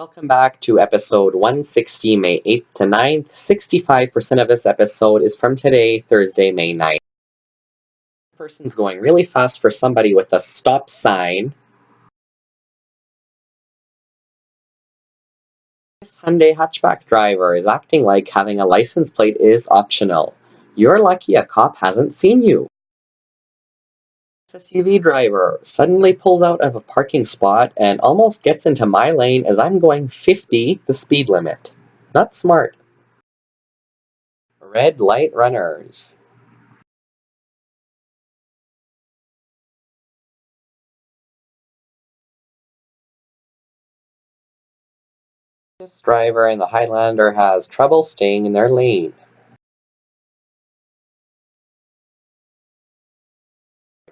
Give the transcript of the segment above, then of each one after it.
Welcome back to episode 160, May 8th to 9th. 65% of this episode is from today, Thursday, May 9th. This person's going really fast for somebody with a stop sign. This Hyundai hatchback driver is acting like having a license plate is optional. You're lucky a cop hasn't seen you. This SUV driver suddenly pulls out of a parking spot and almost gets into my lane as I'm going 50, the speed limit. Not smart. Red light runners. This driver in the Highlander has trouble staying in their lane.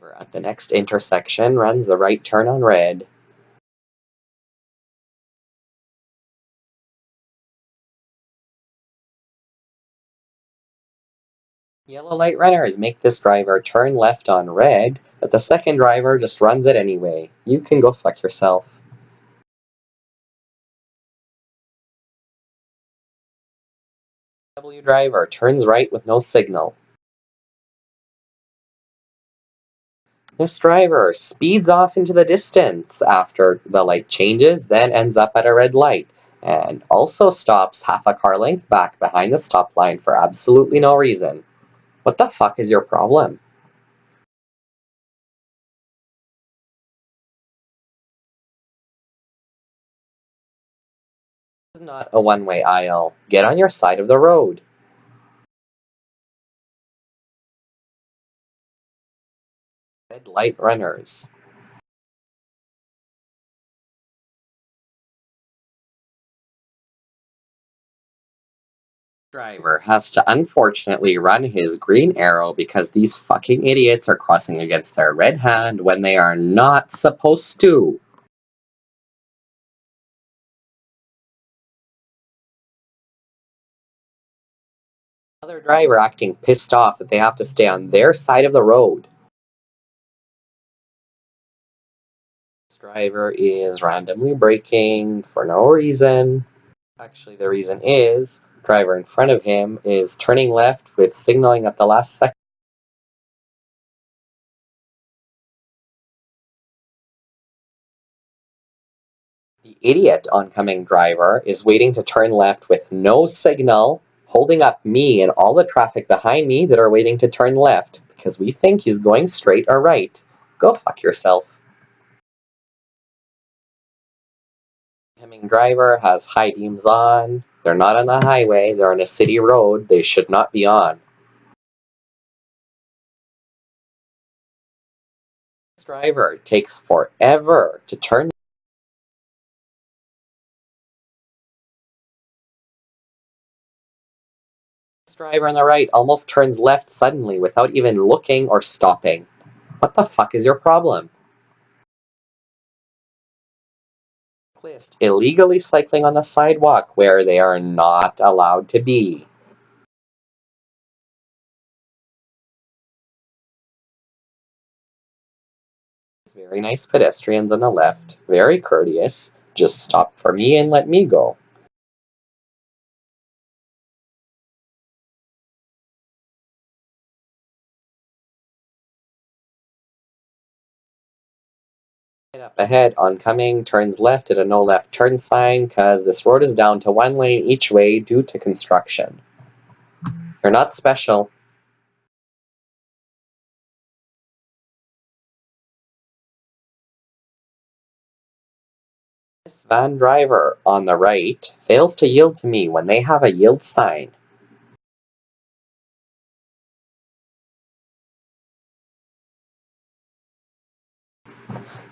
Driver at the next intersection runs the right turn on red. Yellow light runners make this driver turn left on red, but the second driver just runs it anyway. You can go fuck yourself. W driver turns right with no signal. This driver speeds off into the distance after the light changes, then ends up at a red light, and also stops half a car length back behind the stop line for absolutely no reason. What the fuck is your problem? This is not a one-way aisle. Get on your side of the road. Red light runners. Driver has to unfortunately run his green arrow because these fucking idiots are crossing against their red hand when they are not supposed to. Another driver acting pissed off that they have to stay on their side of the road. This driver is randomly braking for no reason. Actually, the reason is driver in front of him is turning left with signaling at the last second. The idiot oncoming driver is waiting to turn left with no signal, holding up me and all the traffic behind me that are waiting to turn left because we think he's going straight or right. Go fuck yourself. The oncoming driver has high beams on. They're not on the highway, they're on a city road. They should not be on. This driver takes forever to turn. This driver on the right almost turns left suddenly without even looking or stopping. What the fuck is your problem? Cyclist illegally cycling on the sidewalk where they are not allowed to be. Very nice pedestrians on the left, very courteous, just stop for me and let me go. Up ahead, oncoming, turns left at a no left turn sign because this road is down to one lane each way due to construction. You're not special. This van driver on the right fails to yield to me when they have a yield sign.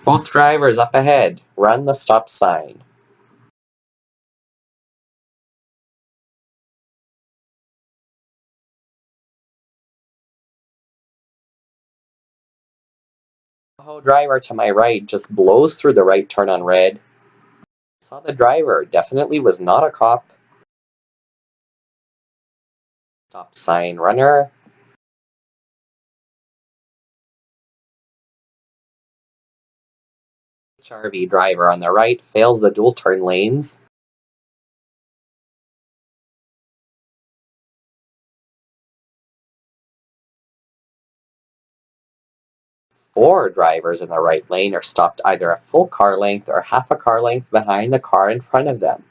Both drivers up ahead run the stop sign. The driver to my right just blows through the right turn on red. Saw the driver, definitely was not a cop. Stop sign runner. HRV driver on the right fails the dual turn lanes. 4 drivers in the right lane are stopped either a full car length or half a car length behind the car in front of them.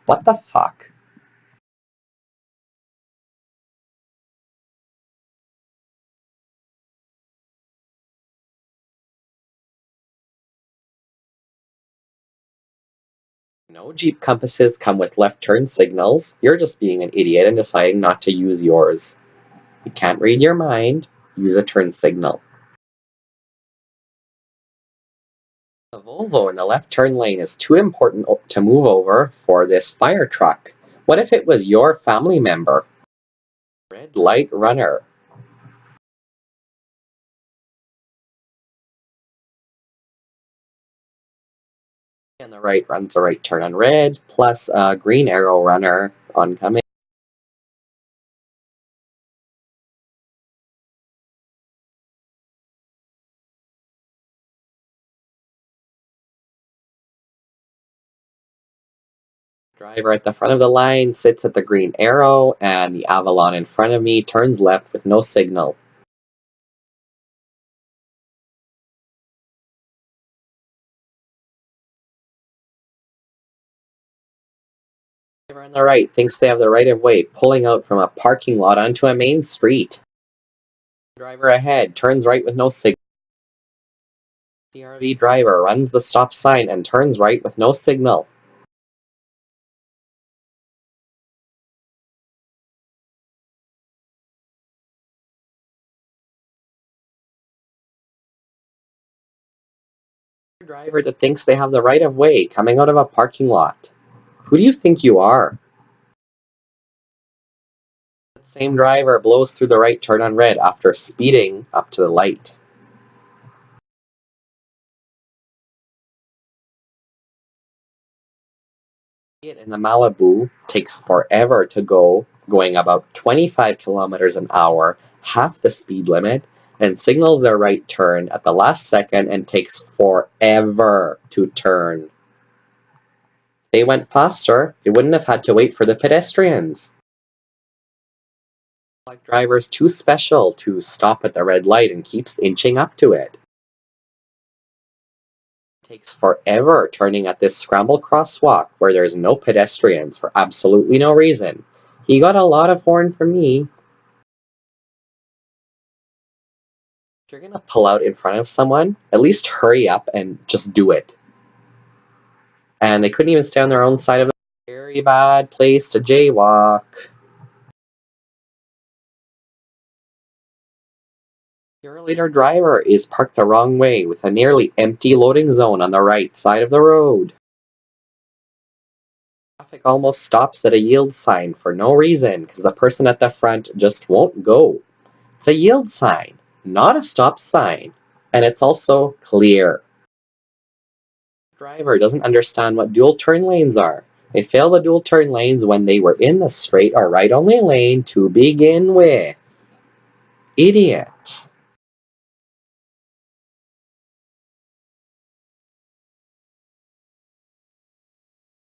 What the fuck? No Jeep compasses come with left turn signals. You're just being an idiot and deciding not to use yours. You can't read your mind. Use a turn signal. The Volvo in the left turn lane is too important to move over for this fire truck. What if it was your family member? Red light runner. And the right runs the right turn on red, plus a green arrow runner oncoming. Driver at the front of the line sits at the green arrow, and the Avalon in front of me turns left with no signal. Driver on the right thinks they have the right of way, pulling out from a parking lot onto a main street. Driver ahead turns right with no signal. CRV driver runs the stop sign and turns right with no signal. Driver that thinks they have the right of way coming out of a parking lot. Who do you think you are? That same driver blows through the right turn on red after speeding up to the light. In the Malibu takes forever to go, going about 25 kilometers an hour, half the speed limit, and signals their right turn at the last second and takes forever to turn. If they went faster, they wouldn't have had to wait for the pedestrians. Like driver's too special to stop at the red light and keeps inching up to it. Takes forever turning at this scramble crosswalk where there's no pedestrians for absolutely no reason. He got a lot of horn from me. If you're gonna pull out in front of someone, at least hurry up and just do it. And they couldn't even stay on their own side of the very bad place to jaywalk. Your leader driver is parked the wrong way with a nearly empty loading zone on the right side of the road. Traffic almost stops at a yield sign for no reason because the person at the front just won't go. It's a yield sign, not a stop sign, and it's also clear. Driver doesn't understand what dual turn lanes are. They fail the dual turn lanes when they were in the straight or right only lane to begin with. Idiot.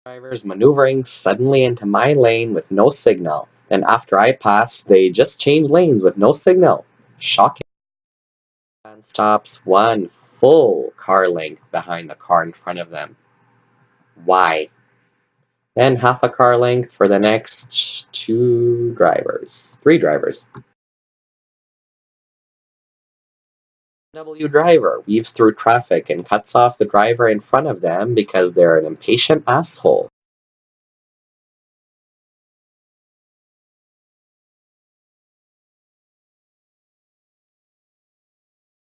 Drivers maneuvering suddenly into my lane with no signal. Then after I pass, they just change lanes with no signal. Shocking. And stops one full car length behind the car in front of them. Why? Then half a car length for the next three drivers. W driver weaves through traffic and cuts off the driver in front of them because they're an impatient asshole.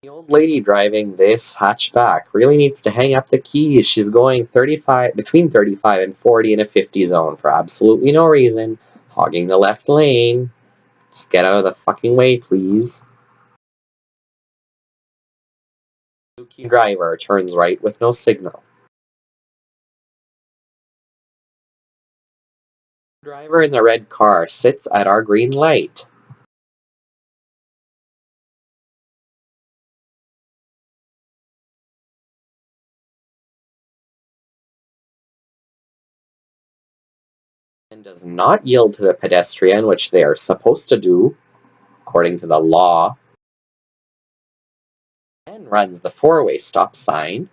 The old lady driving this hatchback really needs to hang up the keys. She's going between 35 and 40 in a 50 zone for absolutely no reason, hogging the left lane. Just get out of the fucking way, please. Suzuki driver turns right with no signal. Driver in the red car sits at our green light. And does not yield to the pedestrian, which they are supposed to do, according to the law. And Runs the four-way stop sign.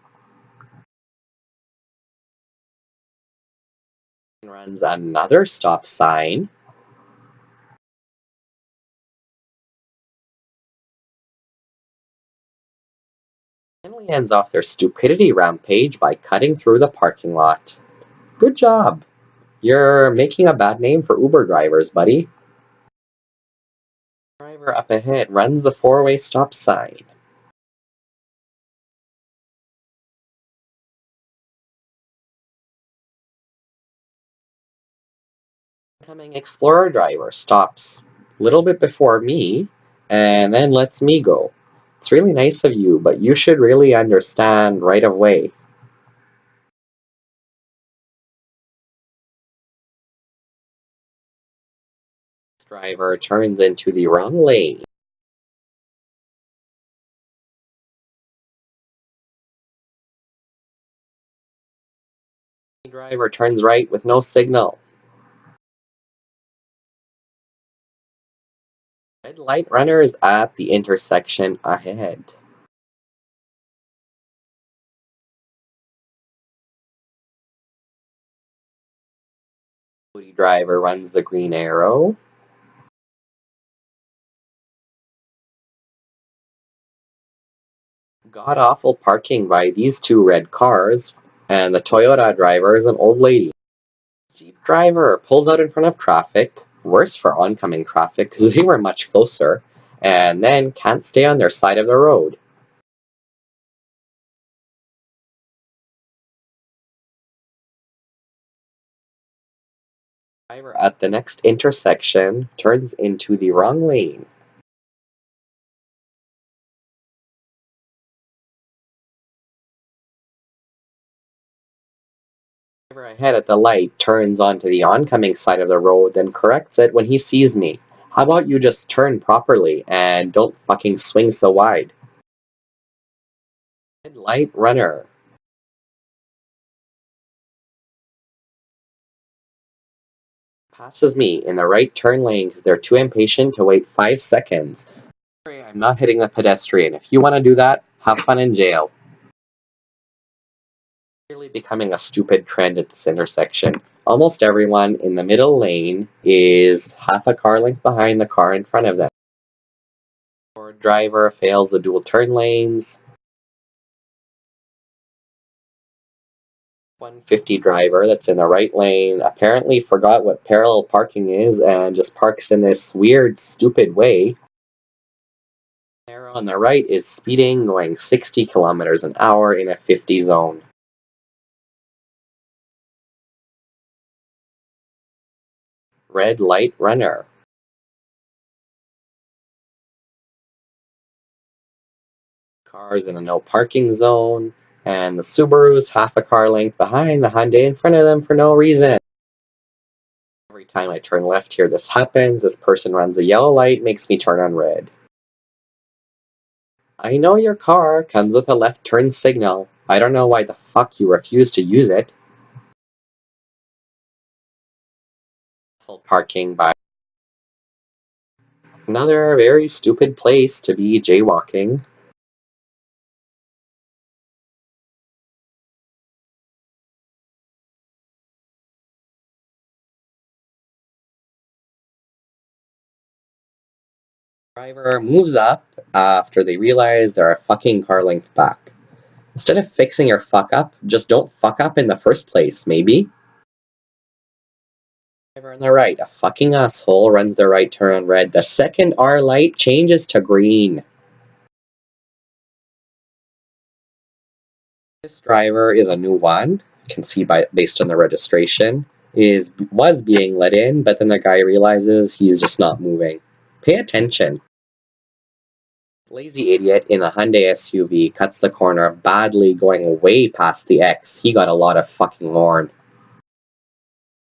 Runs another stop sign. Finally ends off their stupidity rampage by cutting through the parking lot. Good job! You're making a bad name for Uber drivers, buddy. Driver up ahead runs the four-way stop sign. Incoming Explorer driver stops a little bit before me and then lets me go. It's really nice of you, but you should really understand right away. This driver turns into the wrong lane. The driver turns right with no signal. Red light runners at the intersection ahead. The driver runs the green arrow. God-awful parking by these two red cars, and the Toyota driver is an old lady. Jeep driver pulls out in front of traffic, worse for oncoming traffic because they were much closer, and then can't stay on their side of the road. Driver at the next intersection turns into the wrong lane. Driver ahead at the light turns onto the oncoming side of the road, then corrects it when he sees me. How about you just turn properly and don't fucking swing so wide? Red light runner. Passes me in the right turn lane because they're too impatient to wait 5 seconds. Sorry, I'm not hitting the pedestrian. If you want to do that, have fun in jail. Really becoming a stupid trend at this intersection. Almost everyone in the middle lane is half a car length behind the car in front of them. Or driver fails the dual turn lanes. 150 driver that's in the right lane apparently forgot what parallel parking is and just parks in this weird, stupid way. Arrow on the right is speeding, going 60 kilometers an hour in a 50 zone. Red light runner. Cars in a no parking zone, and the Subaru's half a car length behind the Hyundai in front of them for no reason. Every time I turn left here, this happens. This person runs a yellow light, makes me turn on red. I know your car comes with a left turn signal. I don't know why the fuck you refuse to use it. Full parking by another very stupid place to be jaywalking. Driver moves up after they realize they're a fucking car length back. Instead of fixing your fuck up, just don't fuck up in the first place, maybe? Driver on the right, a fucking asshole, runs the right turn on red. The second R light changes to green. This driver is a new one. You can see based on the registration. Was being let in, but then the guy realizes he's just not moving. Pay attention. Lazy idiot in a Hyundai SUV cuts the corner badly, going way past the X. He got a lot of fucking horn.